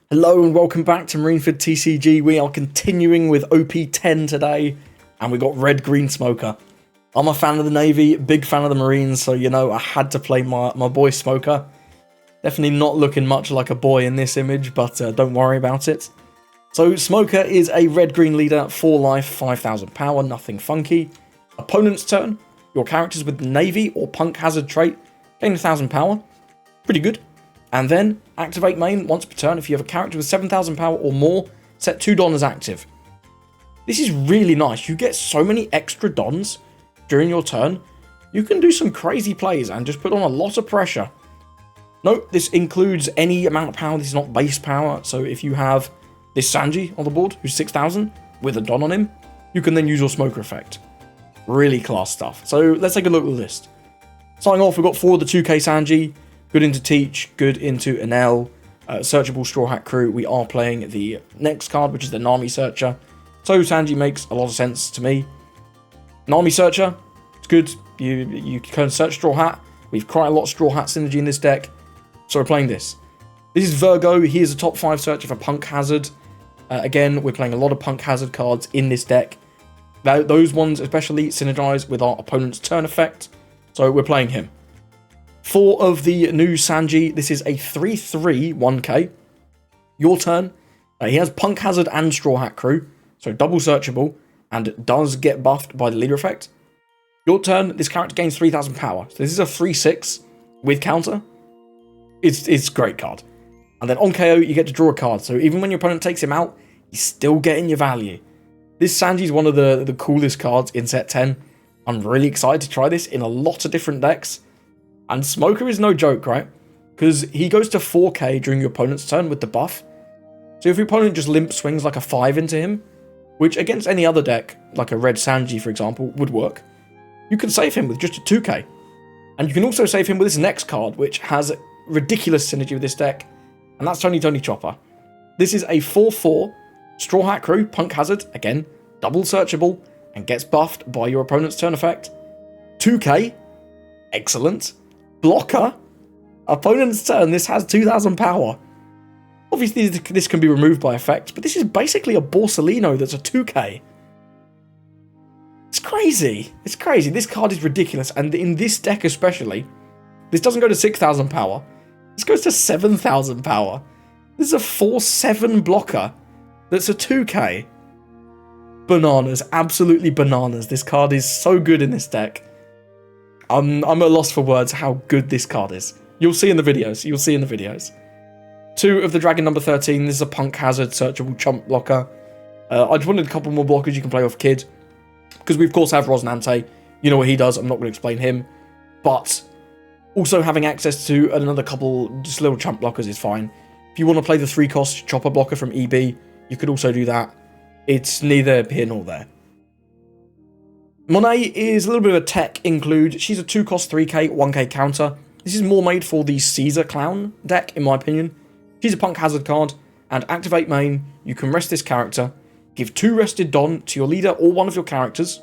Hello and welcome back to Marineford TCG. We are continuing with OP10 today, and we got Red Green Smoker. I'm a fan of the Navy, big fan of the Marines, so you know I had to play my boy Smoker. Definitely not looking much like a boy in this image, but don't worry about it. So Smoker is a red-green leader, 4 life, 5,000 power, nothing funky. Opponent's turn, your characters with Navy or Punk Hazard trait gain 1,000 power. Pretty good. And then, activate main once per turn. If you have a character with 7,000 power or more, set 2 Don as active. This is really nice. You get so many extra Dons during your turn. You can do some crazy plays and just put on a lot of pressure. Note, this includes any amount of power. This is not base power. So if you have this Sanji on the board, who's 6,000, with a Don on him, you can then use your Smoker effect. Really class stuff. So let's take a look at the list. Starting off, we've got 4 of the 2K Sanji. Good into Teach, good into Enel, searchable Straw Hat Crew. We are playing the next card, which is the Nami Searcher. So Sanji makes a lot of sense to me. Nami Searcher, it's good. You can search Straw Hat. We've quite a lot of Straw Hat synergy in this deck. So we're playing this. This is Virgo. He is a top 5 searcher for Punk Hazard. Again, we're playing a lot of Punk Hazard cards in this deck. Those ones especially synergize with our opponent's turn effect. So we're playing him. 4 of the new Sanji. This is a 3/3 1k. Your turn. He has Punk Hazard and Straw Hat Crew, so double searchable, and does get buffed by the leader effect. Your turn. This character gains 3,000 power. So this is a 3/6 with counter. It's a great card. And then on KO, you get to draw a card. So even when your opponent takes him out, he's still getting your value. This Sanji is one of the coolest cards in set 10. I'm really excited to try this in a lot of different decks. And Smoker is no joke, right? Because he goes to 4k during your opponent's turn with the buff. So if your opponent just limp swings like a 5 into him, which against any other deck, like a red Sanji for example, would work, you can save him with just a 2k. And you can also save him with this next card, which has ridiculous synergy with this deck, and that's Tony Chopper. This is a 4/4 Straw Hat Crew, Punk Hazard, again, double searchable, and gets buffed by your opponent's turn effect. 2k, excellent. Blocker, opponent's turn, this has 2,000 power. Obviously this can be removed by effect, but this is basically a Borsalino that's a 2k. It's crazy. It's crazy. This card is ridiculous, and in this deck especially, this doesn't go to 6,000 power. This goes to 7,000 power. This is a 4/7 blocker that's a 2k. Bananas. Absolutely bananas. This card is so good in this deck. I'm at a loss for words how good this card is. You'll see in the videos. 2 of the Dragon number 13. This is a Punk Hazard searchable chump blocker. I just wanted a couple more blockers you can play off Kid. Because we of course have Rosnante. You know what he does. I'm not going to explain him. But also having access to another couple just little chump blockers is fine. If you want to play the 3-cost chopper blocker from EB, you could also do that. It's neither here nor there. Monet is a little bit of a tech include. She's a 2-cost 3k, 1k counter. This is more made for the Caesar Clown deck, in my opinion. She's a Punk Hazard card, and activate main, you can rest this character, give 2 rested Don to your leader or one of your characters,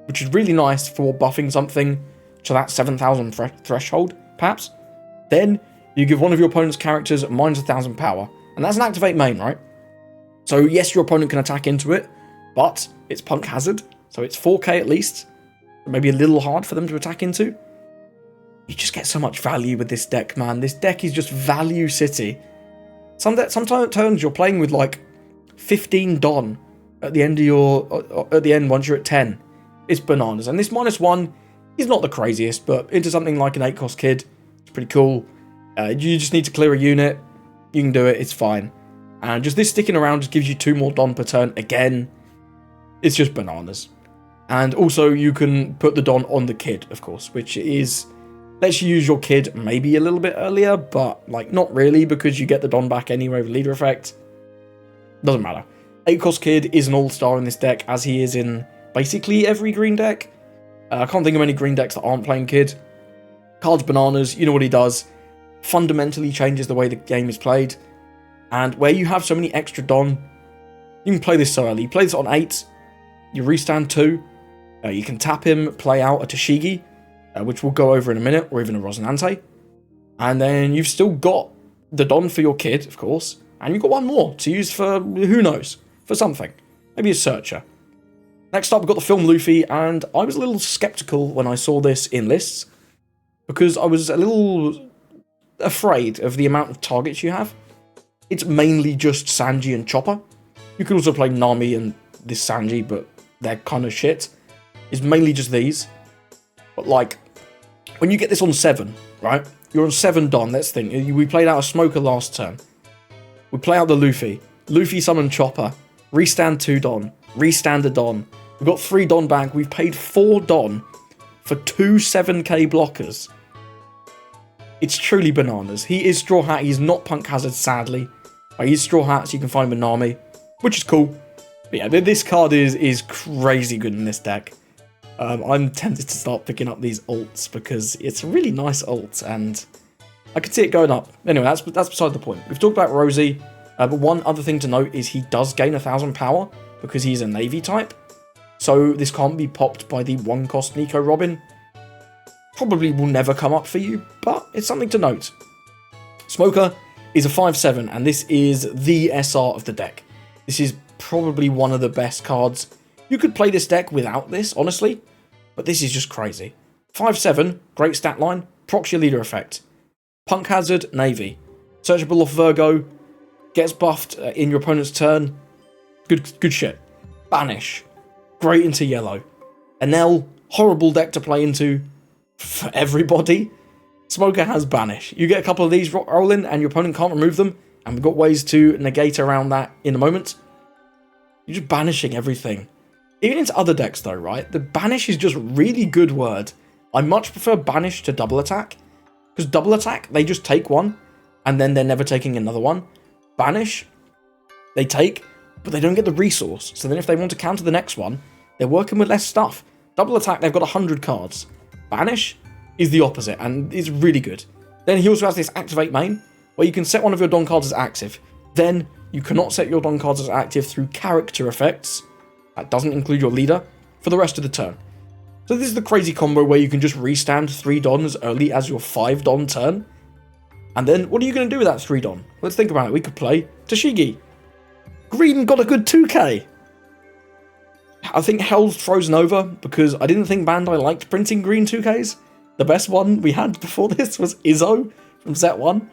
which is really nice for buffing something to that 7,000 threshold, perhaps. Then, you give one of your opponent's characters minus 1,000 power, and that's an activate main, right? So yes, your opponent can attack into it, but it's Punk Hazard, so it's 4k at least. Maybe a little hard for them to attack into. You just get so much value with this deck, man. This deck is just value city. Sometimes turns you're playing with like 15 Don at the end once you're at 10. It's bananas. And this -1 is not the craziest, but into something like an 8-cost Kid, it's pretty cool. You just need to clear a unit. You can do it. It's fine. And just this sticking around just gives you 2 more Don per turn again. It's just bananas. And also you can put the Don on the Kid, of course, which is lets you use your Kid maybe a little bit earlier, but like not really because you get the Don back anyway with leader effect. Doesn't matter. 8-cost Kid is an all-star in this deck, as he is in basically every green deck. I can't think of any green decks that aren't playing Kid. Card's bananas, you know what he does. Fundamentally changes the way the game is played. And where you have so many extra Don, you can play this so early. You play this on 8, you restand 2, you can tap him, play out a Tashigi, which we'll go over in a minute, or even a Rosnante. And then you've still got the Don for your Kid, of course, And you've got one more to use for, who knows, for something. Maybe a searcher. Next up, we've got the film Luffy, and I was a little skeptical when I saw this in lists, because I was a little afraid of the amount of targets you have. It's mainly just Sanji and Chopper. You could also play Nami and this Sanji, but they're kind of shit. It's mainly just these. But like, when you get this on 7, right? You're on 7 Don, let's think. We played out a Smoker last turn. We play out the Luffy. Luffy summon Chopper. Restand 2 Don. Restand a Don. We've got 3 Don back. We've paid 4 Don for 2 7k blockers. It's truly bananas. He is Straw Hat. He's not Punk Hazard, sadly. He's Straw Hat, so you can find him in Nami, which is cool. But yeah, this card is crazy good in this deck. I'm tempted to start picking up these alts because it's a really nice alt, and I could see it going up. Anyway, that's beside the point. We've talked about Rosie, but one other thing to note is he does gain 1000 power because he's a Navy type. So this can't be popped by the 1-cost Nico Robin. Probably will never come up for you, but it's something to note. Smoker is a 5/7, and this is the SR of the deck. This is probably one of the best cards. You could play this deck without this, honestly, but this is just crazy. 5/7, great stat line, procs your leader effect. Punk Hazard, Navy. Searchable off Virgo, gets buffed in your opponent's turn. Good shit. Banish, great into yellow. Enel, horrible deck to play into for everybody. Smoker has Banish. You get a couple of these roll in and your opponent can't remove them, and we've got ways to negate around that in a moment. You're just banishing everything. Even into other decks though, right? The Banish is just really good word. I much prefer Banish to Double Attack, because Double Attack, they just take one, and then they're never taking another one. Banish, they take, but they don't get the resource, so then if they want to counter the next one, they're working with less stuff. Double Attack, they've got 100 cards. Banish is the opposite, and it's really good. Then he also has this Activate main, where you can set one of your Don cards as active. Then, you cannot set your Don cards as active through character effects, that doesn't include your leader, for the rest of the turn. So this is the crazy combo where you can just restand 3 Don as early as your 5 Don turn. And then, what are you going to do with that 3 Don? Let's think about it. We could play Tashigi. Green got a good 2k. I think Hell's frozen over because I didn't think Bandai liked printing green 2Ks. The best one we had before this was Izzo from set 1.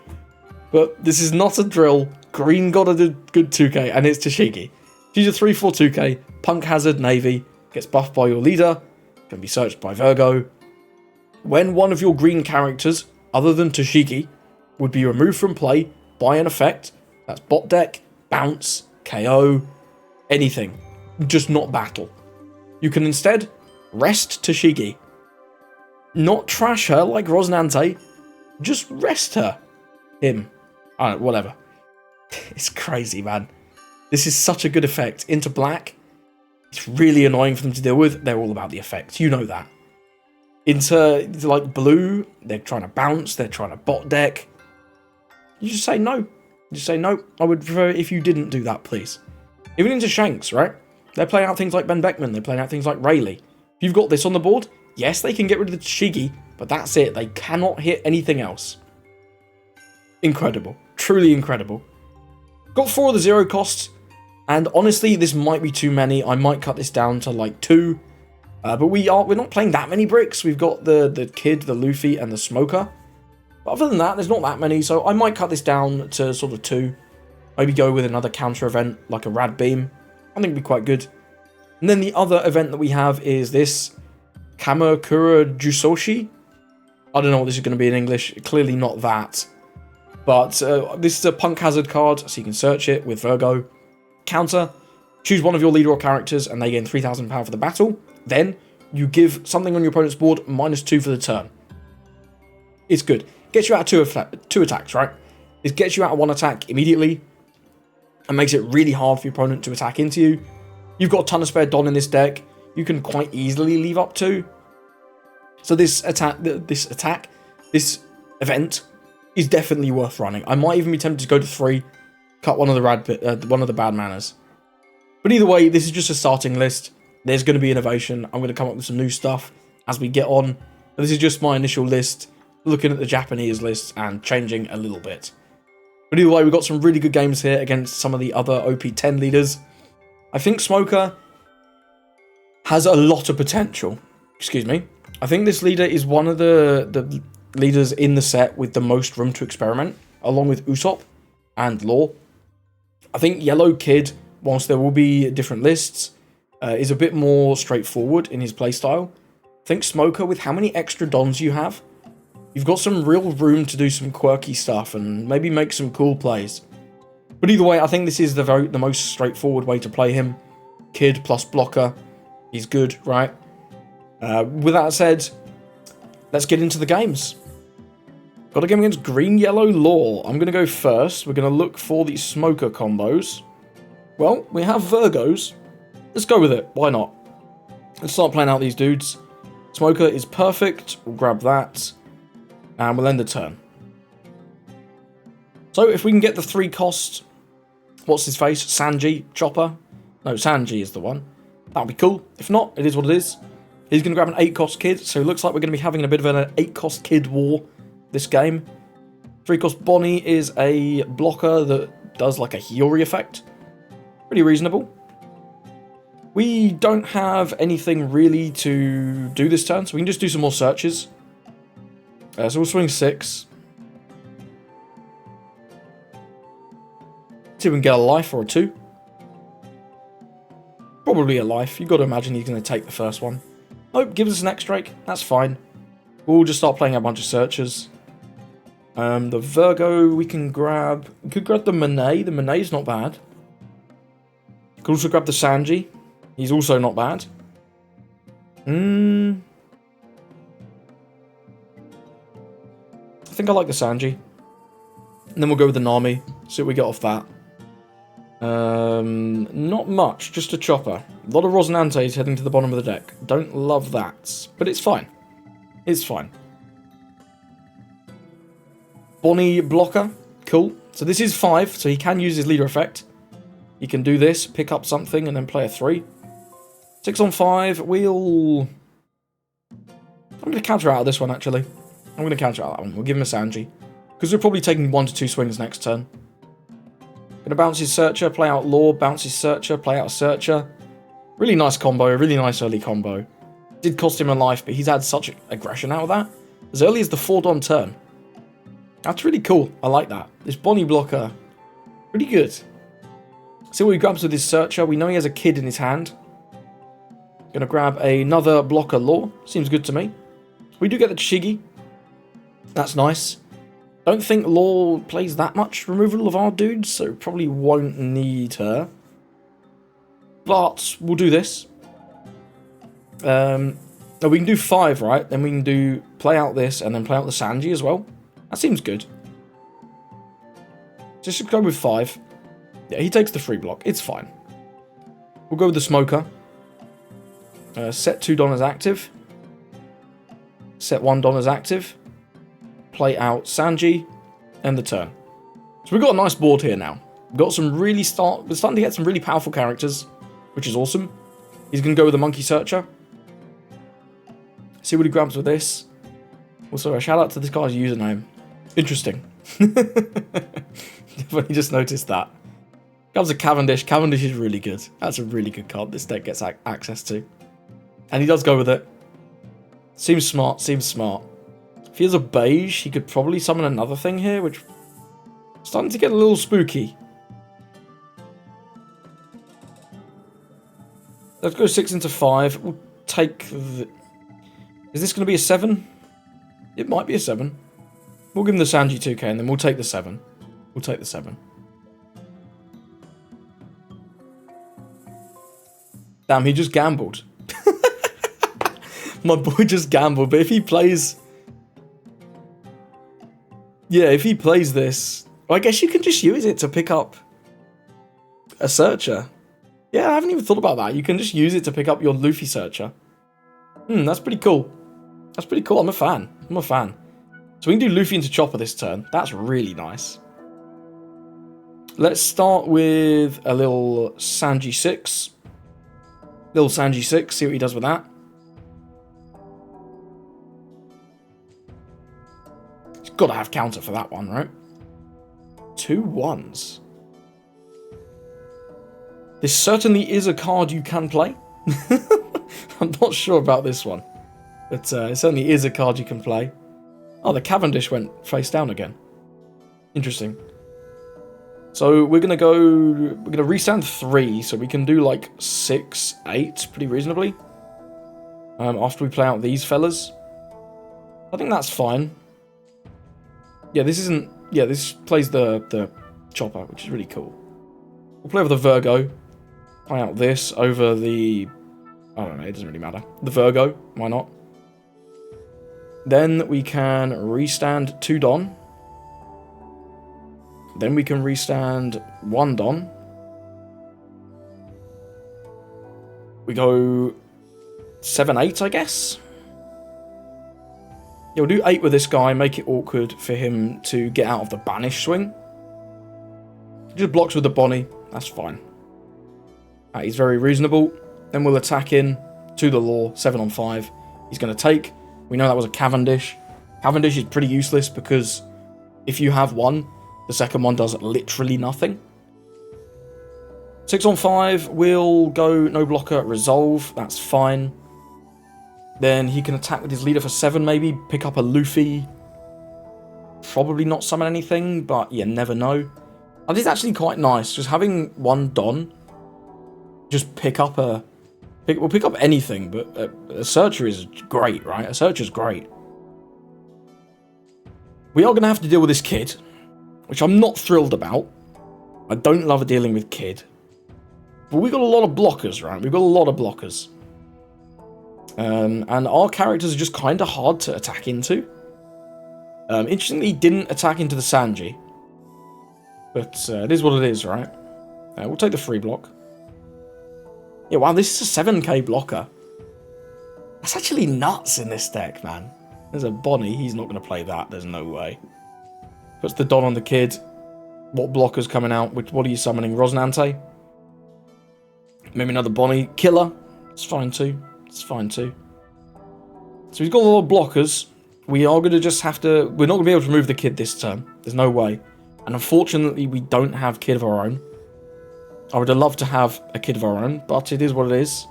But this is not a drill. Green got a good 2k, and it's Tashigi. She's a 3/4 2k, Punk Hazard, Navy, gets buffed by your leader, can be searched by Virgo. When one of your green characters, other than Tashigi, would be removed from play by an effect, that's bot deck, bounce, KO, anything, just not battle. You can instead rest Tashigi. Not trash her like Rosnante, just rest her. Him. I don't know, whatever. It's crazy, man. This is such a good effect. Into black, it's really annoying for them to deal with. They're all about the effects, you know that. Into like blue, they're trying to bounce, they're trying to bot deck. You just say no. You just say no. I would prefer if you didn't do that, please. Even into Shanks, right? They're playing out things like Ben Beckman, they're playing out things like Rayleigh. If you've got this on the board, yes, they can get rid of the Tashigi, but that's it. They cannot hit anything else. Incredible. Truly incredible. Got 4 of the 0 costs, and honestly, this might be too many. I might cut this down to like 2, but we're not playing that many bricks. We've got the Kid, the Luffy, and the Smoker. But other than that, there's not that many, so I might cut this down to sort of 2. Maybe go with another counter event, like a Rad Beam. I think it'd be quite good. And then the other event that we have is this Kamakura Jusoshi. I don't know what this is going to be in English. Clearly not that. But this is a Punk Hazard card, so you can search it with Virgo. Counter, choose one of your leader or characters, and they gain 3,000 power for the battle. Then, you give something on your opponent's board -2 for the turn. It's good. Gets you out of 2 attacks, right? It gets you out of 1 attack immediately, and makes it really hard for your opponent to attack into you. You've got a ton of spare Don in this deck. You can quite easily leave up 2. So this event is definitely worth running. I might even be tempted to go to 3, cut one of the bad manners. But either way, this is just a starting list. There's going to be innovation. I'm going to come up with some new stuff as we get on. But this is just my initial list, looking at the Japanese list and changing a little bit. But either way, we've got some really good games here against some of the other OP10 leaders. I think Smoker has a lot of potential. Excuse me. I think this leader is one of the leaders in the set with the most room to experiment, along with Usopp and Law. I think Yellow Kid, whilst there will be different lists, is a bit more straightforward in his playstyle. I think Smoker, with how many extra dons you have, you've got some real room to do some quirky stuff and maybe make some cool plays. But either way, I think this is the most straightforward way to play him. Kid plus blocker. He's good, right? With that said, let's get into the games. Got a game against Green Yellow Law. I'm going to go first. We're going to look for the Smoker combos. Well, we have Virgos. Let's go with it. Why not? Let's start playing out these dudes. Smoker is perfect. We'll grab that. And we'll end the turn. So if we can get the 3 cost, what's his face? Sanji, Chopper. No, Sanji is the one. That'll be cool. If not, it is what it is. He's going to grab an 8 cost kid. So it looks like we're going to be having a bit of an 8 cost kid war this game. 3 cost Bonnie is a blocker that does like a Hiyori effect. Pretty reasonable. We don't have anything really to do this turn, so we can just do some more searches. So we'll swing 6. See if we can get a life or a 2. Probably a life. You've got to imagine he's going to take the first one. Nope, gives us an X-Drake. That's fine. We'll just start playing a bunch of searches. The Virgo we can grab. We could grab the Monet. The Monet's not bad. Could also grab the Sanji. He's also not bad. I think I like the Sanji. And then we'll go with the Nami. See what we get off that. Not much. Just a Chopper. A lot of Rosinantes heading to the bottom of the deck. Don't love that. But it's fine. It's fine. Bonnie blocker. Cool. So this is 5. So he can use his leader effect. He can do this. Pick up something and then play a 3. 6 on 5. I'm going to counter out of this one, actually. I'm going to counter out that one. We'll give him a Sanji. Because we're probably taking 1 to 2 swings next turn. Going to bounce his Searcher, play out Law, bounce his Searcher, play out Searcher. Really nice combo, really nice early combo. Did cost him a life, but he's had such aggression out of that. As early as the 4-don turn. That's really cool. I like that. This Bonnie blocker, pretty good. See what he grabs with his Searcher. We know he has a kid in his hand. Going to grab another blocker Law. Seems good to me. We do get the Tashigi. That's nice. Don't think Law plays that much removal of our dudes, so probably won't need her. But we'll do this. We can do 5, right? Then we can do play out this and then play out the Sanji as well. That seems good. Just go with 5. Yeah, he takes the free block. It's fine. We'll go with the Smoker. Set 2 Don as active. Set 1 Don as active. Play out Sanji, end the turn. So we've got a nice board here now. We've got some we're starting to get some really powerful characters, which is awesome. He's going to go with the Monkey Searcher. See what he grabs with this. Also, a shout out to this guy's username. Interesting. But you just noticed that. Grabs a Cavendish. Cavendish is really good. That's a really good card this deck gets access to. And he does go with it. Seems smart, seems smart. If he has a beige, he could probably summon another thing here, which is starting to get a little spooky. Let's go 6 into 5. We'll take the... Is this going to be a 7? It might be a 7. We'll give him the Sanji 2k and then we'll take the 7. We'll take the 7. Damn, he just gambled. My boy just gambled, but if he plays... Yeah, if he plays this... Well, I guess you can just use it to pick up a Searcher. Yeah, I haven't even thought about that. You can just use it to pick up your Luffy Searcher. That's pretty cool. That's pretty cool. I'm a fan. I'm a fan. So we can do Luffy into Chopper this turn. That's really nice. Let's start with a little Sanji 6. Little Sanji 6. See what he does with that. He's got to have counter for that one, right? 2 1s. This certainly is a card you can play. I'm not sure about this one. But it certainly is a card you can play. Oh, the Cavendish went face down again. Interesting. So we're going to restand 3, so we can do like 6, 8 pretty reasonably. After we play out these fellas. I think that's fine. Yeah, this plays the chopper, which is really cool. We'll play with the Virgo. Play out this over the... I don't know, it doesn't really matter. The Virgo, why not? Then we can restand 2 Don. Then we can restand 1 Don. We go 7, 8, I guess. Yeah, we'll do 8 with this guy, make it awkward for him to get out of the banish swing. Just blocks with the Bonnie, that's fine. That is very reasonable. Then we'll attack in to the law, 7 on 5. He's going to take. We know that was a Cavendish. Cavendish is pretty useless because if you have one, the second one does literally nothing. 6 on 5, we'll go no blocker, resolve, that's fine. Then he can attack with his leader for 7 maybe, pick up a Luffy. Probably not summon anything, but you never know. This is actually quite nice, just having 1 Don. Just pick up a... We'll pick up anything, but a Searcher is great, right? A Searcher's great. We are going to have to deal with this kid, which I'm not thrilled about. I don't love dealing with kid. But we've got a lot of blockers, right? We've got a lot of blockers. And our characters are just kind of hard to attack into. Interestingly, he didn't attack into the Sanji. But it is what it is, right? We'll take the free block. Yeah, wow, this is a 7k blocker. That's actually nuts in this deck, man. There's a Bonnie, he's not going to play that, there's no way. Puts the Don on the kid. What blocker's coming out? What are you summoning? Rosnante? Maybe another Bonnie. Killer? It's fine too. It's fine too. So he's got a lot of blockers. We are going to just have to... We're not going to be able to remove the kid this turn. There's no way. And unfortunately, we don't have kid of our own. I would have loved to have a kid of our own, but it is what it is.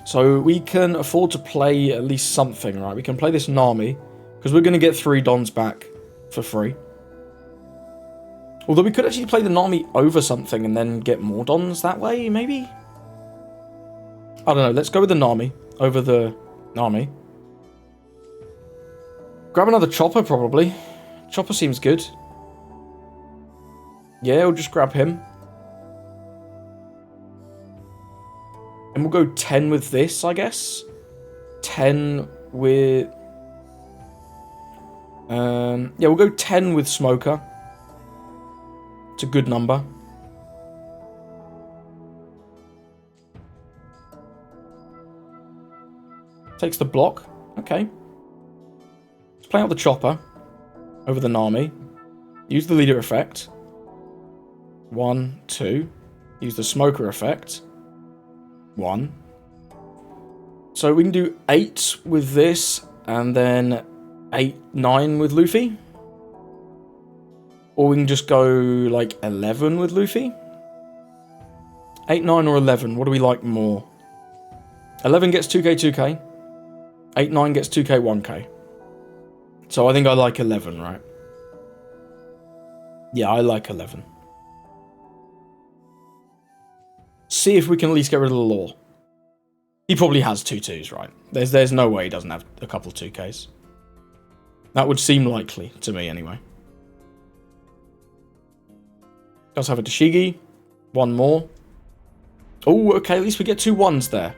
So we can afford to play at least something, right? We can play this Nami, because we're going to get 3 Dons back for free. Although we could actually play the Nami over something and then get more Dons that way, maybe? I don't know, let's go with the Nami over the Nami. Grab another Chopper, probably. Chopper seems good. Yeah, we'll just grab him. And we'll go 10 with this, I guess. 10 with... yeah, we'll go 10 with Smoker. It's a good number. Takes the block. Okay. Let's play out the Chopper over the Nami. Use the leader effect. 1, 2. Use the Smoker effect. 1. So we can do 8 with this, and then 8, 9 with Luffy. Or we can just go, like, 11 with Luffy. 8, 9, or 11. What do we like more? 11 gets 2k, 2k. 8, 9 gets 2k, 1k. So I think I like 11, right? Yeah, I like 11. See if we can at least get rid of the law. He probably has 2 2s, right? There's no way he doesn't have a couple 2Ks. That would seem likely to me, anyway. Does have a Tashigi. 1 more. Oh, okay, at least we get 2 1s there.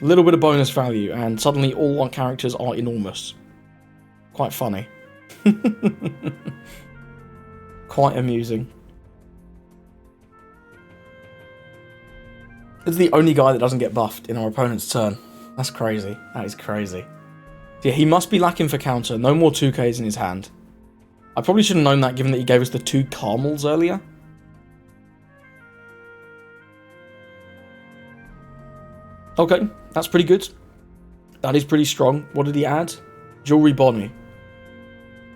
A little bit of bonus value, and suddenly all our characters are enormous. Quite funny. Quite amusing. This is the only guy that doesn't get buffed in our opponent's turn. That's crazy. That is crazy. Yeah, he must be lacking for counter. No more 2Ks in his hand. I probably should have known that given that he gave us the 2 caramels earlier. Okay, that's pretty good. That is pretty strong. What did he add? Jewelry Bonnie.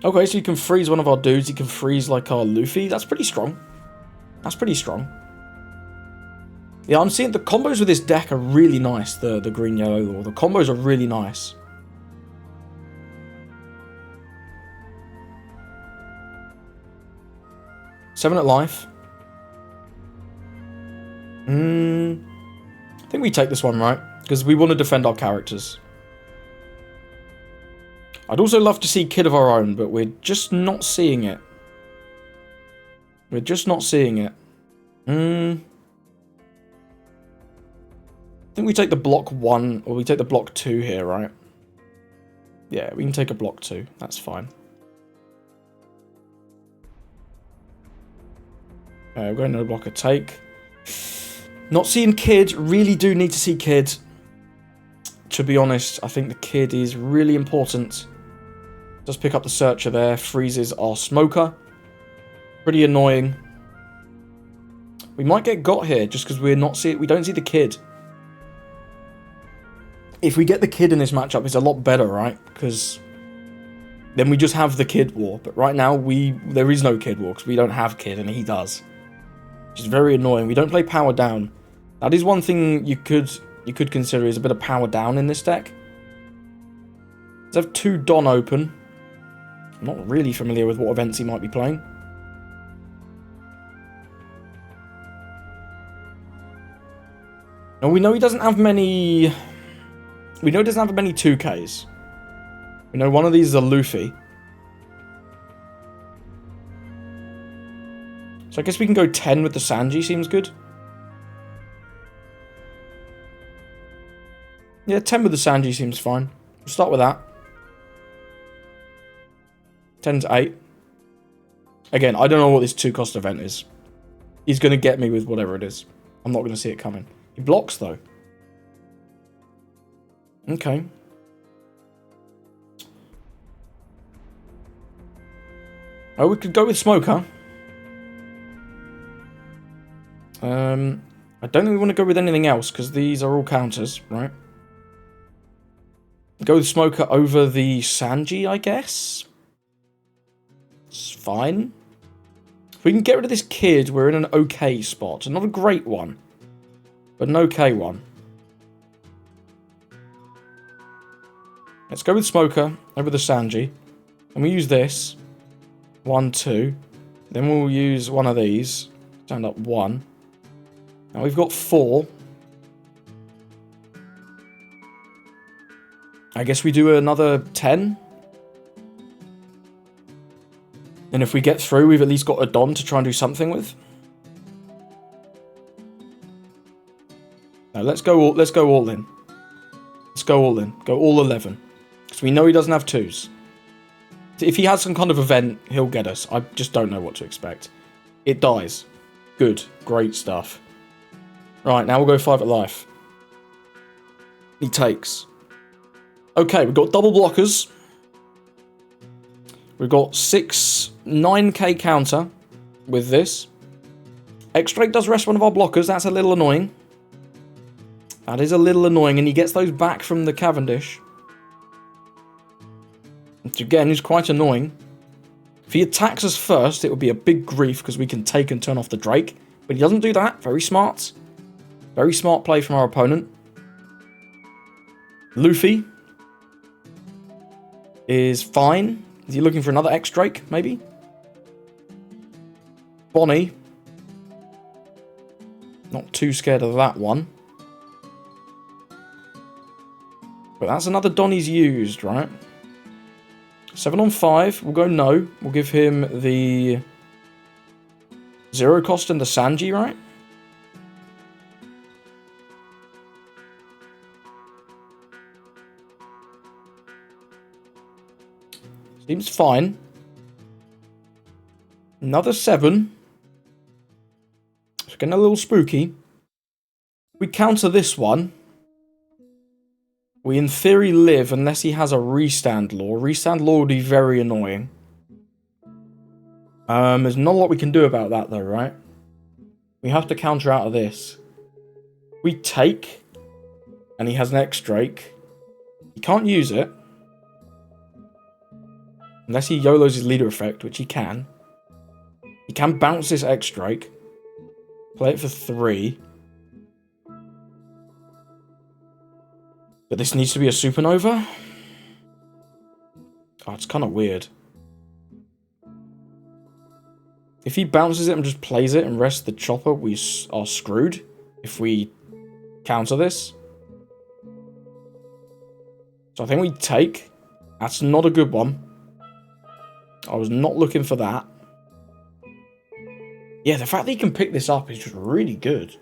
Okay, so you can freeze one of our dudes. You can freeze, like, our Luffy. That's pretty strong. That's pretty strong. Yeah, I'm seeing the combos with this deck are really nice. The green-yellow lore. The combos are really nice. Seven at life. I think we take this one, right? Because we want to defend our characters. I'd also love to see Kid of our own, but we're just not seeing it. We're just not seeing it. I think we take the block 1, or we take the block 2 here, right? Yeah, we can take a block 2. That's fine. We're going to block a take. Not seeing Kid. Really do need to see Kid. To be honest, I think the Kid is really important. Does pick up the Searcher there. Freezes our Smoker. Pretty annoying. We might get got here just because we don't see the Kid. If we get the Kid in this matchup, it's a lot better, right? Because then we just have the Kid War. But right now, there is no Kid War because we don't have Kid and he does. Which is very annoying. We don't play Power Down. That is one thing you could consider is a bit of Power Down in this deck. Let's have 2 Don open. I'm not really familiar with what events he might be playing. And we know he doesn't have many... We know he doesn't have many 2Ks. We know one of these is a Luffy. So I guess we can go 10 with the Sanji, seems good. Yeah, 10 with the Sanji seems fine. We'll start with that. 10's 8. Again, I don't know what this 2-cost event is. He's going to get me with whatever it is. I'm not going to see it coming. He blocks, though. Okay. Oh, we could go with Smoker. I don't think we want to go with anything else, because these are all counters, right? Go with Smoker over the Sanji, I guess? It's fine. If we can get rid of this Kid, we're in an okay spot. Not a great one, but an okay one. Let's go with Smoker over the Sanji. And we use this. 1, 2. Then we'll use one of these. Stand up 1. Now we've got 4. I guess we do another 10. And if we get through, we've at least got a Don to try and do something with. Now let's go all in. Let's go all in. Go all 11. Because we know he doesn't have 2s. If he has some kind of event, he'll get us. I just don't know what to expect. It dies. Good. Great stuff. Right, now we'll go 5 at life. He takes. Okay, we've got double blockers. We've got 9k counter with this. X-Drake does rest one of our blockers. That's a little annoying. That is a little annoying, and he gets those back from the Cavendish. Which again is quite annoying. If he attacks us first, it would be a big grief because we can take and turn off the Drake. But he doesn't do that. Very smart. Very smart play from our opponent. Luffy is fine. Is he looking for another X-Drake, maybe? Bonnie. Not too scared of that one. But that's another Don he's used, right? 7 on 5. We'll go no. We'll give him the 0 cost and the Sanji, right? Seems fine. Another 7. It's getting a little spooky. We counter this one. We in theory live unless he has a restand law. Restand law would be very annoying. There's not a lot we can do about that though, right? We have to counter out of this. We take, and he has an X-Drake. He can't use it. Unless he YOLOs his leader effect, which he can. He can bounce this X-Drake. Play it for 3. But this needs to be a supernova? Oh, it's kind of weird. If he bounces it and just plays it and rests the chopper, we are screwed if we counter this. So I think we take. That's not a good one. I was not looking for that. Yeah, the fact that he can pick this up is just really good.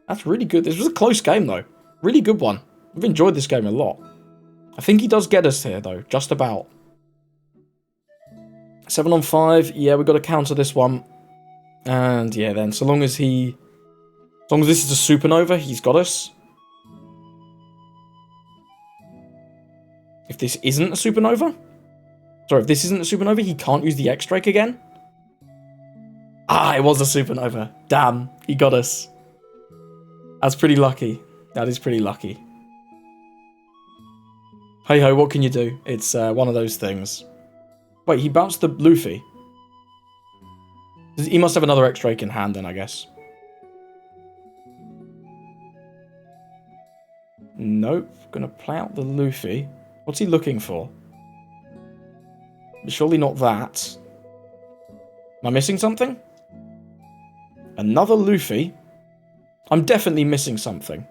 That's really good. This was a close game, though. Really good one. I've enjoyed this game a lot. I think he does get us here, though. Just about. 7 on 5. Yeah, we've got to counter this one. And yeah, then, so long as this is a supernova, he's got us. If this isn't a supernova... Sorry, if this isn't a supernova, he can't use the X-Drake again? Ah, it was a supernova. Damn, he got us. That's pretty lucky. That is pretty lucky. Hey ho, what can you do? It's one of those things. Wait, he bounced the Luffy. He must have another X-Drake in hand then, I guess. Nope. Gonna play out the Luffy. What's he looking for? Surely not that. Am I missing something? Another Luffy? I'm definitely missing something.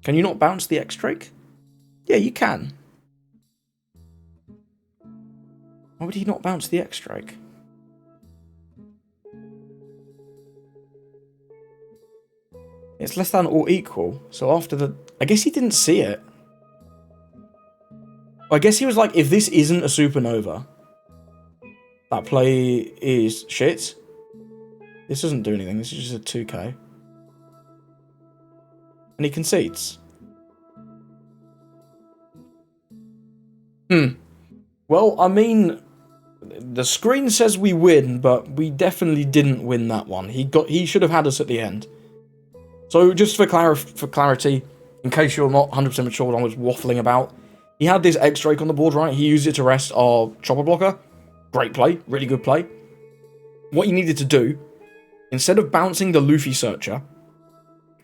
Can you not bounce the X-Drake? Yeah, you can. Why would he not bounce the X-Drake? It's less than or equal. So after the... I guess he didn't see it. I guess he was like, if this isn't a supernova, that play is shit. This doesn't do anything. This is just a 2k. And he concedes. Well, I mean, the screen says we win, but we definitely didn't win that one. He should have had us at the end. So just for clarity, in case you're not 100% sure what I was waffling about, he had this X-Drake on the board, right? He used it to rest our chopper blocker. Great play. Really good play. What he needed to do, instead of bouncing the Luffy Searcher,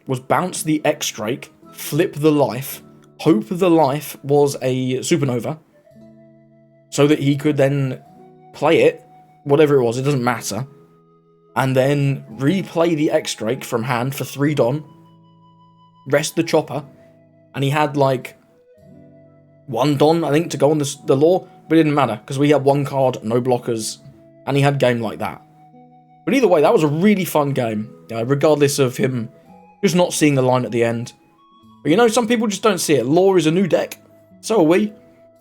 was bounce the X-Drake, flip the life, hope the life was a supernova, so that he could then play it, whatever it was, it doesn't matter, and then replay the X-Drake from hand for 3 Don, rest the chopper, and he had like 1 Don, I think, to go on the law, but it didn't matter, because we had 1 card, no blockers, and he had game like that. But either way, that was a really fun game, regardless of him just not seeing the line at the end. But you know, some people just don't see it. Law is a new deck, so are we.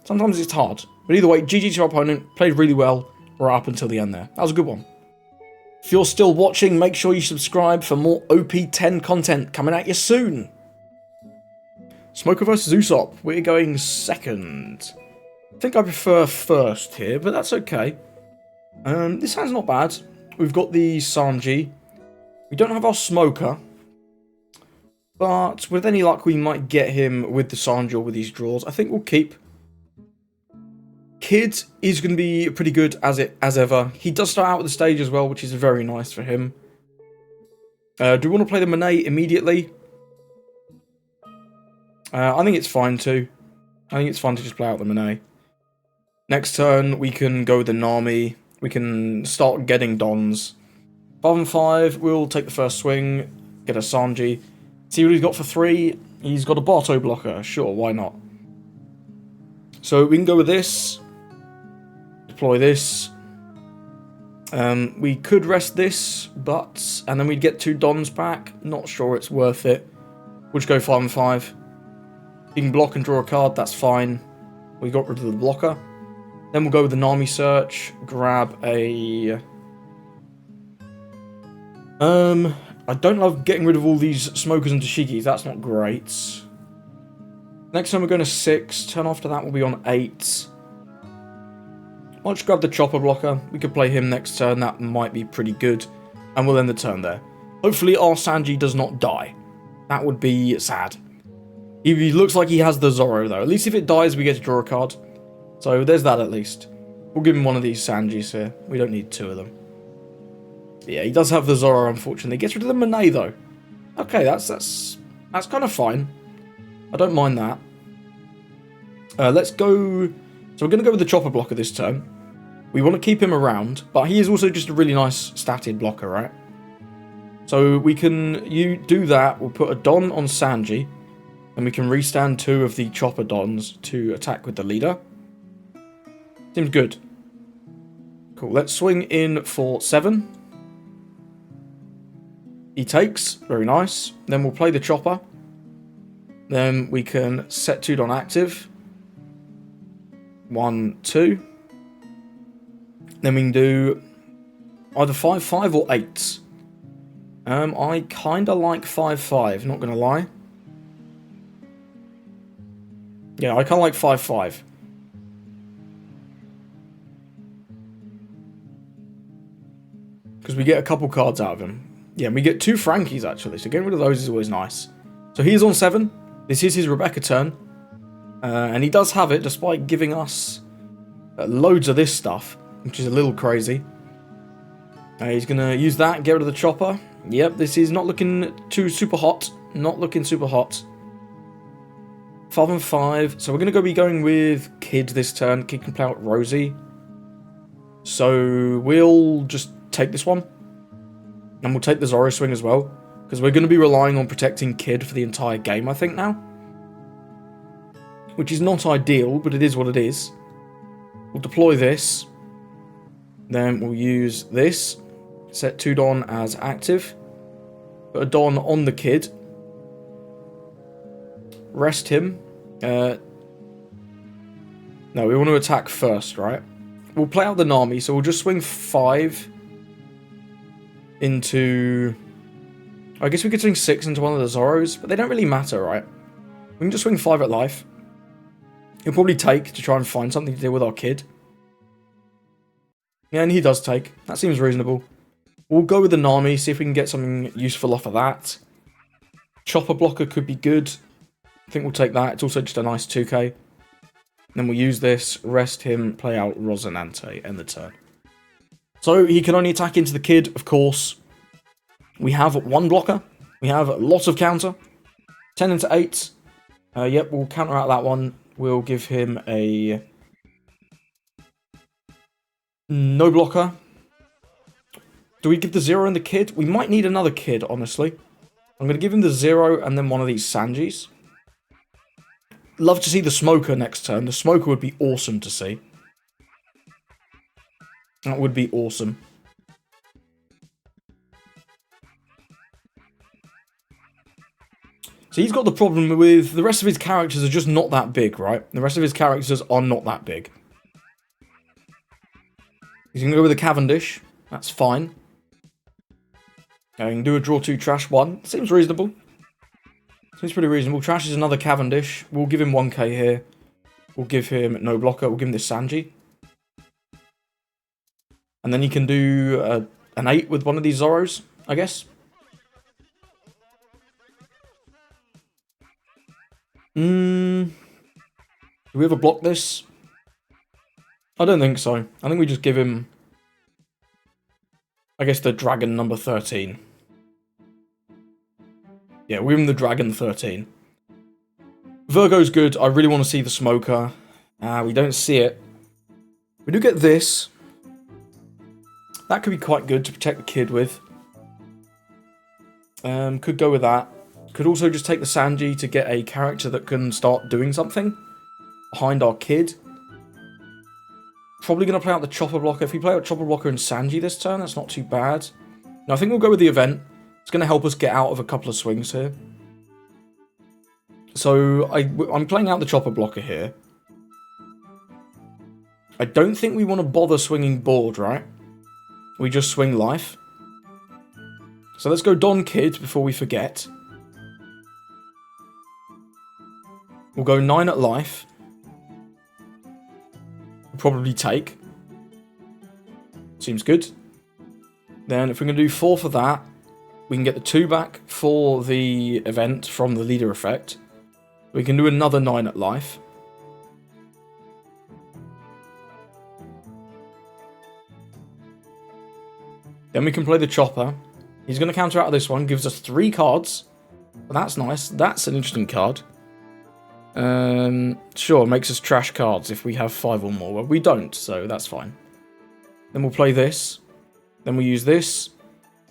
Sometimes it's hard. But either way, GG to our opponent, played really well, right up until the end there. That was a good one. If you're still watching, make sure you subscribe for more OP10 content coming at you soon. Smoker versus Usopp. We're going second. I think I prefer first here, but that's okay. This hand's not bad. We've got the Sanji. We don't have our Smoker. But with any luck, we might get him with the Sanji or with these draws. I think we'll keep. Kid is going to be pretty good as ever. He does start out with the stage as well, which is very nice for him. Do we want to play the Monet immediately? I think it's fine too. I think it's fun to just play out the Monet. Next turn, we can go with the Nami. We can start getting Dons. 5 and 5, we'll take the first swing. Get a Sanji. See what he's got for 3. He's got a Barto blocker. Sure, why not? So we can go with this. Deploy this. We could rest this, but... And then we'd get 2 Dons back. Not sure it's worth it. We'll just go 5 and 5. You can block and draw a card, that's fine. We got rid of the blocker. Then we'll go with the Nami search. Grab a... I don't love getting rid of all these Smokers and Tashigis. That's not great. Next time we're going to 6. Turn after that will be on 8. I'll just grab the Chopper blocker. We could play him next turn. That might be pretty good. And we'll end the turn there. Hopefully our Sanji does not die. That would be sad. He looks like he has the Zoro though. At least if it dies we get to draw a card. So there's that at least. We'll give him one of these Sanjis here. We don't need two of them. But yeah, he does have the Zoro, unfortunately. Gets rid of the Monet, though. Okay, that's kind of fine. I don't mind that. Let's go... So we're going to go with the Chopper blocker this turn. We want to keep him around, but he is also just a really nice statted blocker, right? So we can do that. We'll put a Don on Sanji, and we can restand 2 of the Chopper Dons to attack with the leader. Seems good. Cool. Let's swing in for 7. He takes. Very nice. Then we'll play the Chopper. Then we can set 2 Don active. 1, 2. Then we can do either 5-5 or 8s. I kind of like 5-5, not going to lie. Yeah, I kind of like 5-5. Because we get a couple cards out of him. Yeah, and we get 2 Frankies, actually, so getting rid of those is always nice. So he is on 7. This is his Rebecca turn. And he does have it, despite giving us loads of this stuff, which is a little crazy. He's going to use that, get rid of the Chopper. Yep, this is not looking too super hot. Not looking super hot. 5 and 5. So we're going to be going with Kid this turn. Kid can play out Rosie. So we'll just take this one. And we'll take the Zoro swing as well. Because we're going to be relying on protecting Kid for the entire game, I think, now. Which is not ideal, but it is what it is. We'll deploy this. Then we'll use this. Set 2 Don as active. Put a Don on the Kid. Rest him. No, we want to attack first, right? We'll play out the Nami, so we'll just swing 5 into... I guess we could swing 6 into one of the Zoros, but they don't really matter, right? We can just swing 5 at life. He'll probably take to try and find something to deal with our Kid. Yeah, and he does take. That seems reasonable. We'll go with the Nami, see if we can get something useful off of that. Chopper blocker could be good. I think we'll take that. It's also just a nice 2k. Then we'll use this, rest him, play out Rosinante, end the turn. So he can only attack into the Kid, of course. We have 1 blocker. We have lots of counter. 10 into 8. Yep, we'll counter out that one. We'll give him a... no blocker. Do we give the 0 and the Kid? We might need another Kid, honestly. I'm going to give him the 0 and then one of these Sanjis. Love to see the Smoker next turn. The Smoker would be awesome to see. That would be awesome. So he's got the problem with the rest of his characters are just not that big, right? The rest of his characters are not that big. He's going to go with a Cavendish. That's fine. He can do a draw 2, trash 1. Seems reasonable. Seems pretty reasonable. Trash is another Cavendish. We'll give him 1k here. We'll give him no blocker. We'll give him this Sanji. And then he can do an 8 with one of these Zoros, I guess. Do we ever block this? I don't think so. I think we just give him, I guess, the Dragon number 13. Yeah, we're in the Dragon 13. Virgo's good. I really want to see the Smoker. We don't see it. We do get this. That could be quite good to protect the Kid with. Could go with that. Could also just take the Sanji to get a character that can start doing something behind our Kid. Probably going to play out the Chopper blocker. If we play out Chopper blocker and Sanji this turn, that's not too bad. No, I think we'll go with the event. It's going to help us get out of a couple of swings here. So I'm playing out the Chopper blocker here. I don't think we want to bother swinging board, right? We just swing life. So let's go Don Kid before we forget. We'll go 9 at life. We'll probably take. Seems good. Then if we're going to do 4 for that, we can get the 2 back for the event from the leader effect. We can do another 9 at life. Then we can play the Chopper. He's going to counter out of this one. Gives us 3 cards. Well, that's nice. That's an interesting card. Sure, makes us trash cards if we have 5 or more. Well, we don't, so that's fine. Then we'll play this. Then we'll use this.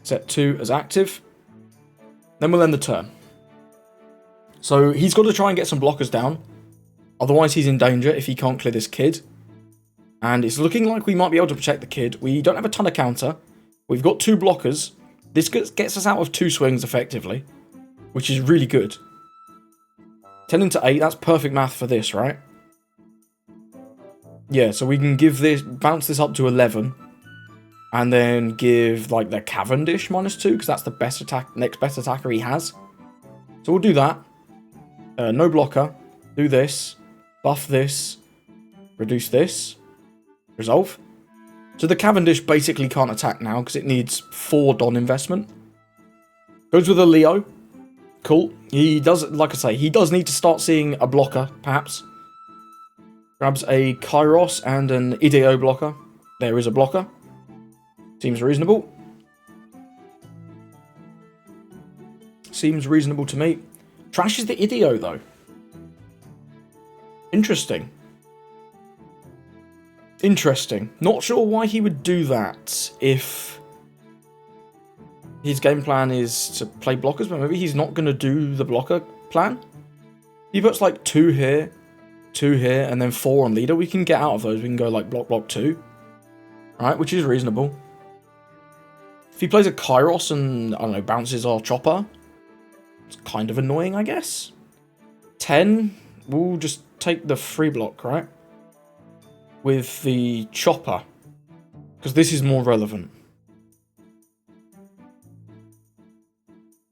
Set 2 as active. Then we'll end the turn. So he's got to try and get some blockers down. Otherwise he's in danger if he can't clear this kid. And it's looking like we might be able to protect the kid. We don't have a ton of counter. We've got 2 blockers. This gets us out of 2 swings effectively, which is really good. 10 into 8, that's perfect math for this, right? Yeah, so we can give this, bounce this up to 11. And then give, like, the Cavendish -2, because that's the best attack, next best attacker he has. So we'll do that. No blocker. Do this. Buff this. Reduce this. Resolve. So the Cavendish basically can't attack now, because it needs 4 Don investment. Goes with a Leo. Cool. He does, like I say, he does need to start seeing a blocker, perhaps. Grabs a Kairos and an Ideo blocker. There is a blocker. Seems reasonable. Seems reasonable to me. Trashes the Ideo, though. Interesting. Interesting. Not sure why he would do that if his game plan is to play blockers, but maybe he's not going to do the blocker plan. He puts like 2 here, 2 here, and then 4 on leader. We can get out of those. We can go like block 2. Alright, which is reasonable. If he plays a Kairos and, I don't know, bounces our Chopper, it's kind of annoying, I guess. 10, we'll just take the free block, right? With the Chopper, because this is more relevant.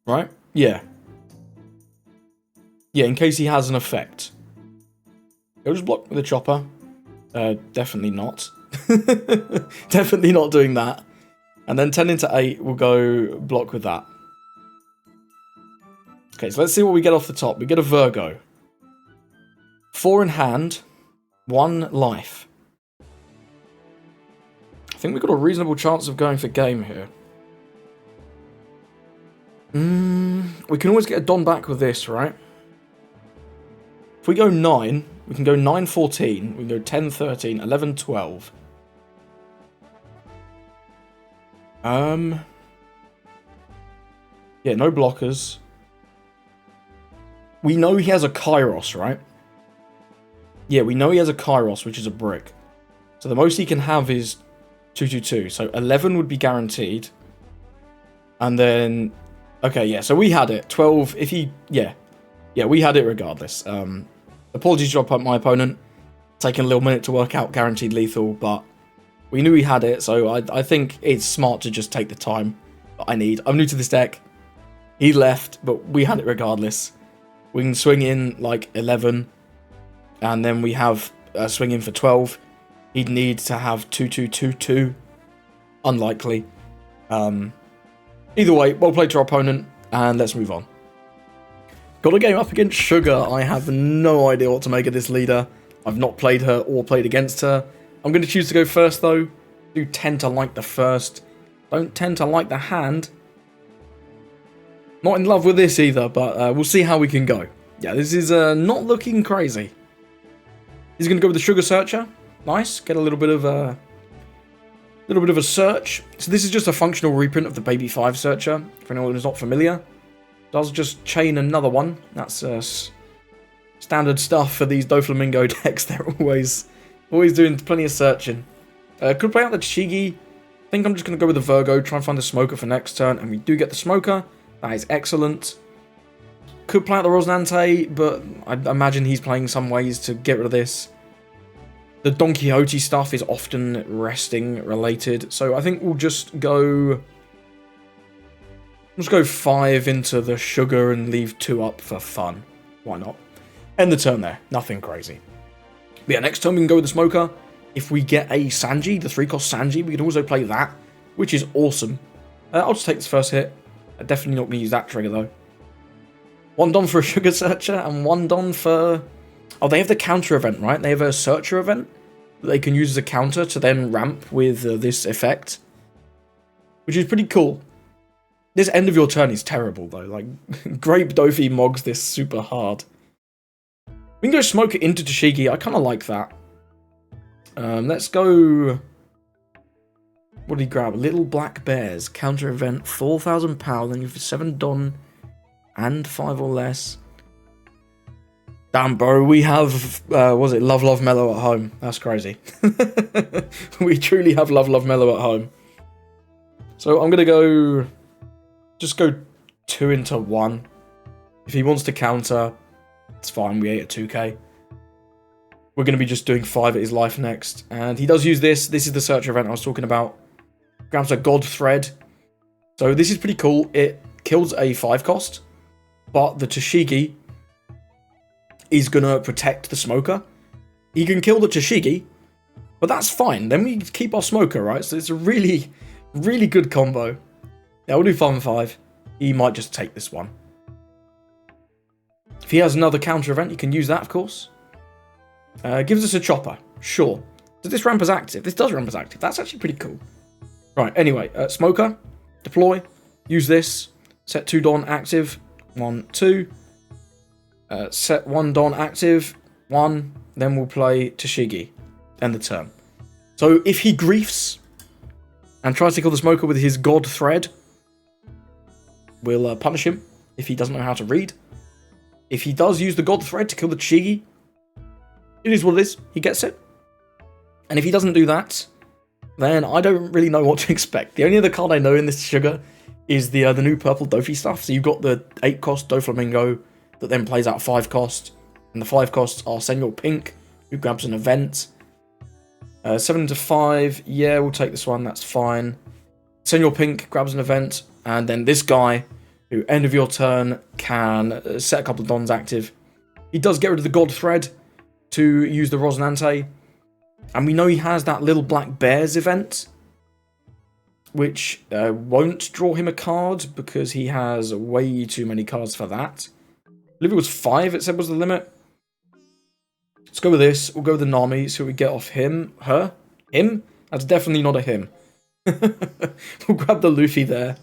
Right? Yeah. Yeah, in case he has an effect. Go just block with the Chopper. Definitely not. Definitely not doing that. And then 10 into 8, we'll go block with that. Okay, so let's see what we get off the top. We get a Virgo. 4 in hand, 1 life. I think we've got a reasonable chance of going for game here. We can always get a Don back with this, right? If we go 9, we can go 9, 14. We can go 10, 13, 11, 12. Yeah, no blockers. We know he has a Kairos, right? Yeah, we know he has a Kairos, which is a brick. So the most he can have is 222. So 11 would be guaranteed. And then... Okay, yeah, so we had it. 12, if he... Yeah. Yeah, we had it regardless. Apologies to my opponent. Taking a little minute to work out guaranteed lethal, but... We knew he had it, so I think it's smart to just take the time that I need. I'm new to this deck. He left, but we had it regardless. We can swing in, like, 11. And then we have a swing in for 12. He'd need to have 2-2-2-2. Unlikely. Either way, well played to our opponent, and let's move on. Got a game up against Sugar. I have no idea what to make of this leader. I've not played her or played against her. I'm going to choose to go first, though. Do tend to like the first. Don't tend to like the hand. Not in love with this either, but we'll see how we can go. Yeah, this is not looking crazy. He's going to go with the Sugar Searcher. Nice. Get a little bit of a search. So this is just a functional reprint of the Baby 5 Searcher. For anyone who's not familiar. Does just chain another one. That's standard stuff for these Doflamingo decks. They're always doing plenty of searching. Could play out the Tashigi. I think I'm just going to go with the Virgo. Try and find the Smoker for next turn. And we do get the Smoker. That is excellent. Could play out the Rosnante, but I imagine he's playing some ways to get rid of this. The Donquixote stuff is often resting related. So I think we'll just go... Let's go 5 into the Sugar and leave 2 up for fun. Why not? End the turn there. Nothing crazy. But yeah, next turn we can go with the Smoker. If we get a Sanji, the 3-cost Sanji, we can also play that, which is awesome. I'll just take this first hit. I'm definitely not going to use that trigger, though. 1 Don for a Sugar Searcher, and 1 Don for... Oh, they have the counter event, right? They have a Searcher event that they can use as a counter to then ramp with this effect. which is pretty cool. This end of your turn is terrible, though. Like, Grape Doffy mogs this super hard. We can go Smoker into Tashigi. I kind of like that. Let's go... What did he grab? Little Black Bears. Counter event. 4,000 power. Then you have 7 Don and 5 or less. Damn, bro. We have... was it Love Love Mellow at home? That's crazy. We truly have Love Love Mellow at home. So I'm going to go... Just go 2 into 1. If he wants to counter, it's fine. We ate at 2k. We're going to be just doing 5 at his life next. And he does use this. This is the search event I was talking about. Grabs a God Thread. So this is pretty cool. It kills a 5 cost. But the Tashigi is going to protect the Smoker. He can kill the Tashigi. But that's fine. Then we keep our Smoker, right? So it's a really, really good combo. Yeah, we'll do 5 and 5. He might just take this one. If he has another counter event, he can use that, of course. Gives us a chopper. Sure. Does this ramp as active? This does ramp as active. That's actually pretty cool. Right, anyway. Smoker. Deploy. Use this. Set 2 Don active. 1, 2. Set 1 Don active. 1. Then we'll play Tashigi. End the turn. So if he griefs and tries to kill the Smoker with his God Thread, we'll punish him if he doesn't know how to read. If he does use the God Thread to kill the Tashigi, it is what it is. He gets it. And if he doesn't do that, then I don't really know what to expect. The only other card I know in this sugar is the new purple Doffy stuff. So you've got the 8 cost Doflamingo that then plays out 5 cost. And the 5 costs are Senor Pink, who grabs an event. 7 to 5, yeah, we'll take this one, that's fine. Senor Pink grabs an event, and then this guy, who end of your turn can set a couple of Dons active. He does get rid of the God Thread to use the Rosinante, and we know he has that Little Black Bears event, which won't draw him a card because he has way too many cards for that. I believe it was 5 it said was the limit. Let's go with this. We'll go with the Nami, so we get off him. Her? Him? That's definitely not a him. We'll grab the Luffy there.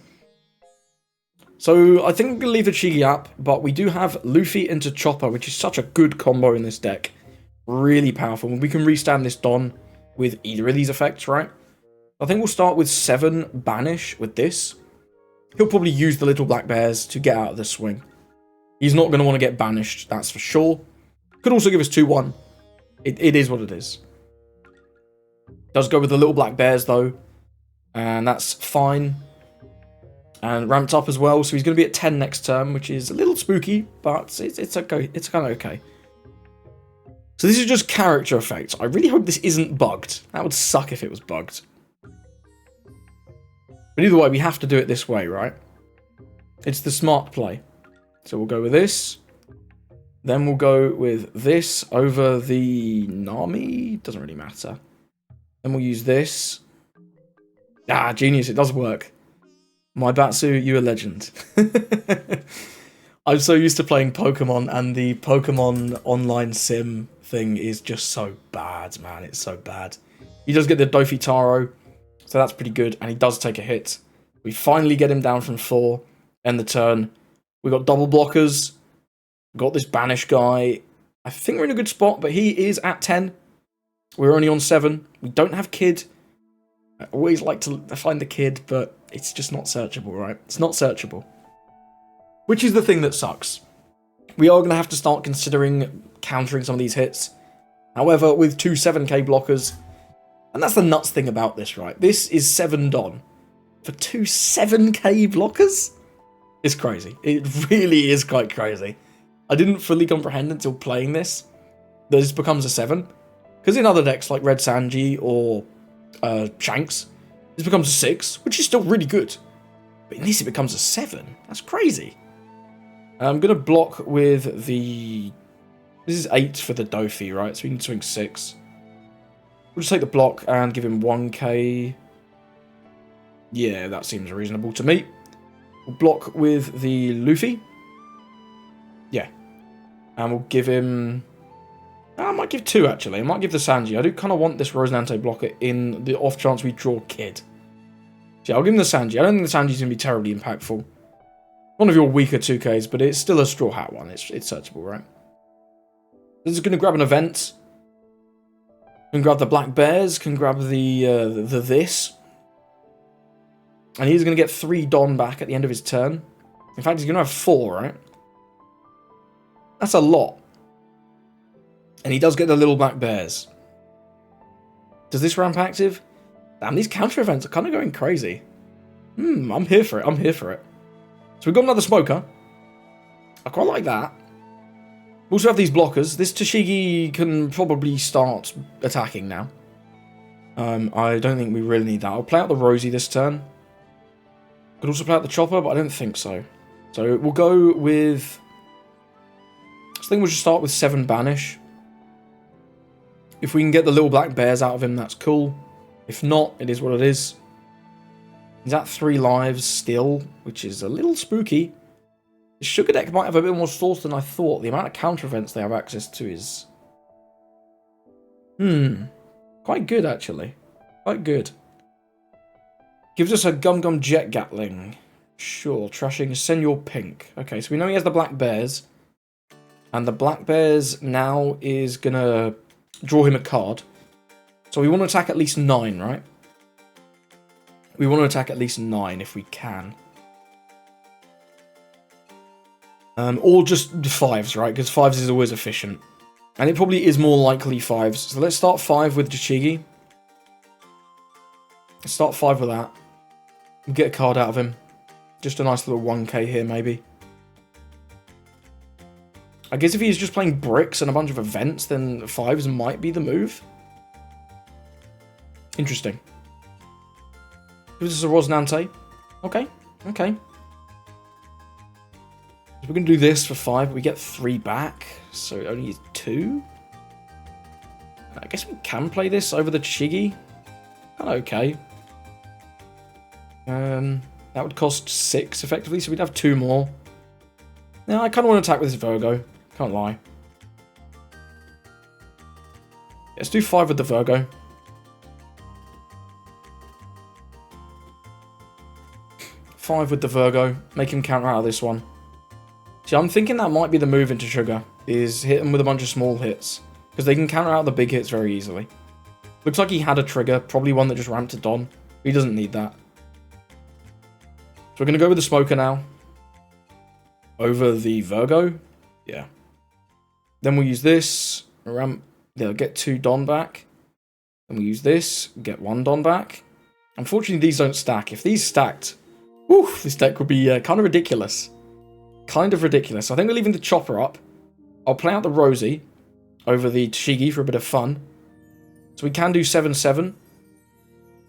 So I think we're going to leave the Tashigi up, but we do have Luffy into Chopper, which is such a good combo in this deck. Really powerful. We can restand this Don with either of these effects, right? I think we'll start with 7 Banish with this. He'll probably use the Little Black Bears to get out of this swing. He's not going to want to get banished, that's for sure. Could also give us 2-1. It is what it is. Does go with the Little Black Bears, though. And that's fine. And ramped up as well, so he's going to be at 10 next turn, which is a little spooky, but it's okay. It's kind of okay. So this is just character effects. I really hope this isn't bugged. That would suck if it was bugged. But either way, we have to do it this way, right? It's the smart play. So we'll go with this. Then we'll go with this over the Nami. Doesn't really matter. Then we'll use this. Ah, genius. It does work. My Batsu, you a legend. I'm so used to playing Pokemon, and the Pokemon online sim thing is just so bad, man. It's so bad. He does get the Doffy Taro, so that's pretty good, and he does take a hit. We finally get him down from 4. End the turn. We got double blockers. Got this Banish guy. I think we're in a good spot, but he is at 10. We're only on 7. We don't have Kid. I always like to find the Kid, but it's just not searchable, right? It's not searchable. Which is the thing that sucks. We are going to have to start considering countering some of these hits. However, with 2 7k blockers, and that's the nuts thing about this, right? This is 7 Don. For 2 7k blockers? It's crazy. It really is quite crazy. I didn't fully comprehend until playing this that this becomes a 7. Because in other decks like Red Sanji or Shanks, this becomes a 6, which is still really good. But in this it becomes a 7. That's crazy. I'm going to block with the... This is 8 for the Doffy, right? So we can swing 6. We'll just take the block and give him 1k. Yeah, that seems reasonable to me. We'll block with the Luffy. Yeah. And we'll give him... I might give 2, actually. I might give the Sanji. I do kind of want this Rosinante blocker in the off chance we draw Kid. Yeah, I'll give him the Sanji. I don't think the Sanji's going to be terribly impactful. One of your weaker 2Ks, but it's still a Straw Hat one. It's searchable, right? This is going to grab an event. Can grab the Black Bears. Can grab the this. And he's going to get 3 Don back at the end of his turn. In fact, he's going to have 4, right? That's a lot. And he does get the little Black Bears. Does this ramp active? Damn, these counter events are kind of going crazy. I'm here for it. I'm here for it. So we've got another smoker. I quite like that. We also have these blockers. This Tashigi can probably start attacking now. I don't think we really need that. I'll play out the Rosie this turn. Could also play out the Chopper, but I don't think so. So we'll go with... I think we'll just start with 7 Banish. If we can get the little Black Bears out of him, that's cool. If not, it is what it is. He's at 3 lives still, which is a little spooky. The Sugar deck might have a bit more source than I thought. The amount of counter events they have access to is... quite good, actually. Quite good. Gives us a Gum Gum Jet Gatling. Sure, trashing Senor Pink. Okay, so we know he has the Black Bears. And the Black Bears now is going to draw him a card. So we want to attack at least 9, right? We want to attack at least 9 if we can. Or just 5s, right? Because 5s is always efficient. And it probably is more likely 5s. So let's start 5 with Tashigi. Let's start 5 with that. Get a card out of him. Just a nice little 1k here, maybe. I guess if he's just playing bricks and a bunch of events, then 5s might be the move. Interesting. This is a Rosnante. Okay, okay. So we're going to do this for 5. We get 3 back, so it only is 2. I guess we can play this over the Tashigi. Kind of okay. That would cost 6 effectively, so we'd have 2 more. Now I kind of want to attack with this Virgo. Can't lie. Let's do 5 with the Virgo. Five with the Virgo. Make him counter out of this one. See, I'm thinking that might be the move into Sugar, is hit him with a bunch of small hits. Because they can counter out the big hits very easily. Looks like he had a trigger, probably one that just ramped to Don. He doesn't need that. So we're going to go with the Smoker now. Over the Virgo. Yeah. Then we'll use this. Ramp. They'll get 2 Don back. Then we'll use this. Get 1 Don back. Unfortunately, these don't stack. If these stacked, whew, this deck would be kind of ridiculous. Kind of ridiculous. I think we're leaving the Chopper up. I'll play out the Rosie over the Tashigi for a bit of fun. So we can do 7-7.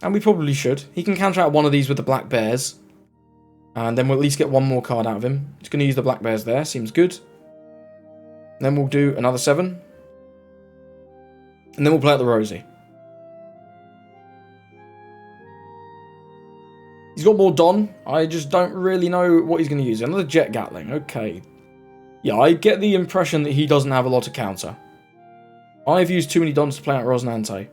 And we probably should. He can counter out one of these with the Black Bears. And then we'll at least get 1 more card out of him. He's going to use the Black Bears there. Seems good. And then we'll do another 7. And then we'll play out the Rosie. He's got more Don. I just don't really know what he's going to use. Another Jet Gatling. Okay. Yeah, I get the impression that he doesn't have a lot of counter. I've used too many Dons to play out Rosnante.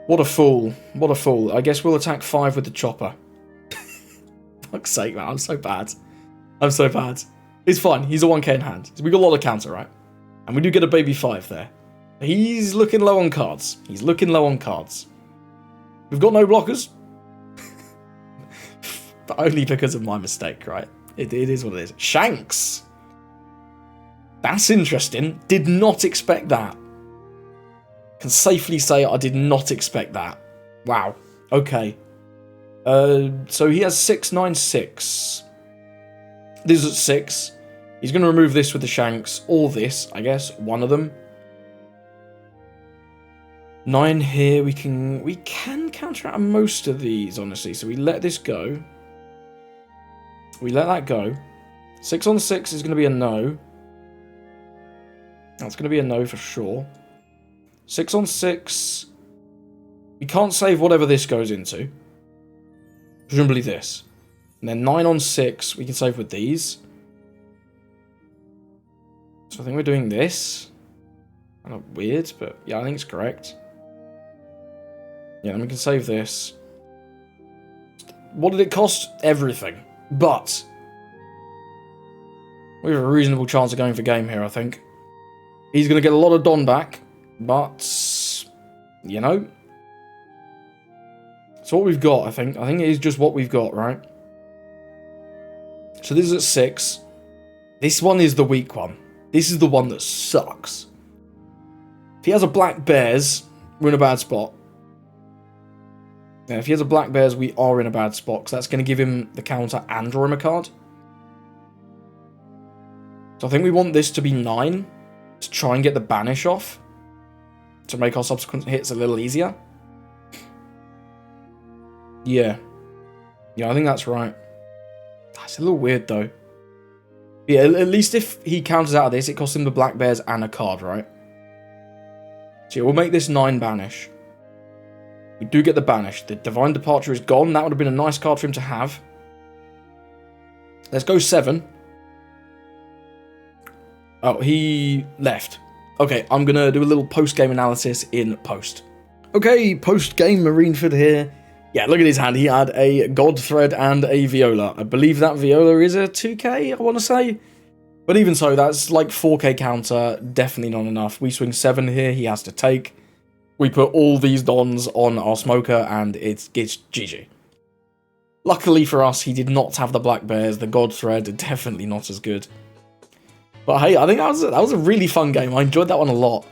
What a fool. What a fool. I guess we'll attack 5 with the Chopper. Fuck's sake, man. I'm so bad. I'm so bad. It's fine. He's a 1k in hand. We got a lot of counter, right? And we do get a baby 5 there. He's looking low on cards. He's looking low on cards. We've got no blockers. But only because of my mistake, right? It is what it is. Shanks! That's interesting. Did not expect that. Can safely say I did not expect that. Wow. Okay. So he has 696. This is at 6. He's going to remove this with the Shanks. Or this, I guess. One of them. 9 here. We can counteract most of these, honestly. So we let this go. We let that go. 6 on 6 is going to be a no. That's going to be a no for sure. 6 on 6. We can't save whatever this goes into. Presumably this. And then 9 on 6, we can save with these. So I think we're doing this. Kind of weird, but yeah, I think it's correct. Yeah, then we can save this. what did it cost? Everything. But we have a reasonable chance of going for game here, I think. He's going to get a lot of Don back, but, you know, it's what we've got, I think. I think it is just what we've got, right? So this is at 6. This one is the weak one. This is the one that sucks. If he has a Black Bears, we're in a bad spot. Yeah, if he has a Black Bears, we are in a bad spot, because that's going to give him the counter and draw him a card. So I think we want this to be 9, to try and get the banish off, to make our subsequent hits a little easier. Yeah. Yeah, I think that's right. That's a little weird, though. Yeah, at least if he counters out of this, it costs him the Black Bears and a card, right? So yeah, we'll make this 9 banish. We do get the banish. The Divine Departure is gone. That would have been a nice card for him to have. Let's go 7. Oh, he left. Okay, I'm going to do a little post-game analysis in post. Okay, post-game Marineford here. Yeah, look at his hand. He had a God Thread and a Viola. I believe that Viola is a 2k, I want to say. But even so, that's like 4k counter. Definitely not enough. We swing 7 here. He has to take. We put all these Dons on our Smoker, and it's GG. Luckily for us, he did not have the Black Bears. The God Thread, definitely not as good. But hey, I think that was a really fun game. I enjoyed that one a lot.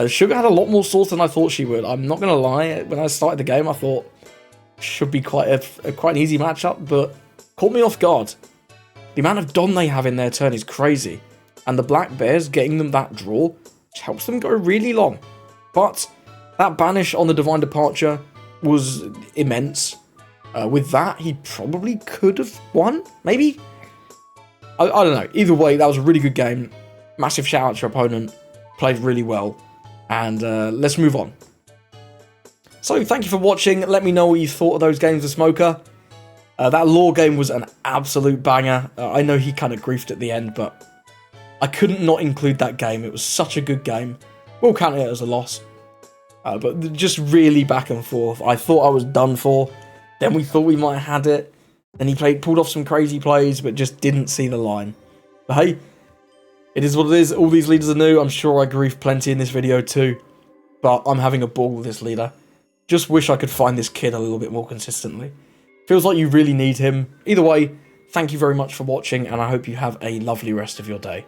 Sugar had a lot more sauce than I thought she would. I'm not going to lie. When I started the game, I thought should be quite an easy matchup, but caught me off guard. The amount of Don they have in their turn is crazy. And the Black Bears, getting them that draw, helps them go really long. But that banish on the Divine Departure was immense. With that, he probably could have won, maybe? I don't know. Either way, that was a really good game. Massive shout out to your opponent. Played really well. And let's move on. So, thank you for watching. Let me know what you thought of those games of Smoker. That Law game was an absolute banger. I know he kind of griefed at the end, but I couldn't not include that game. It was such a good game. We'll count it as a loss. But just really back and forth. I thought I was done for. Then we thought we might have had it. Then he pulled off some crazy plays, but just didn't see the line. But hey, it is what it is. All these leaders are new. I'm sure I griefed plenty in this video too. But I'm having a ball with this leader. Just wish I could find this kid a little bit more consistently. Feels like you really need him. Either way, thank you very much for watching, and I hope you have a lovely rest of your day.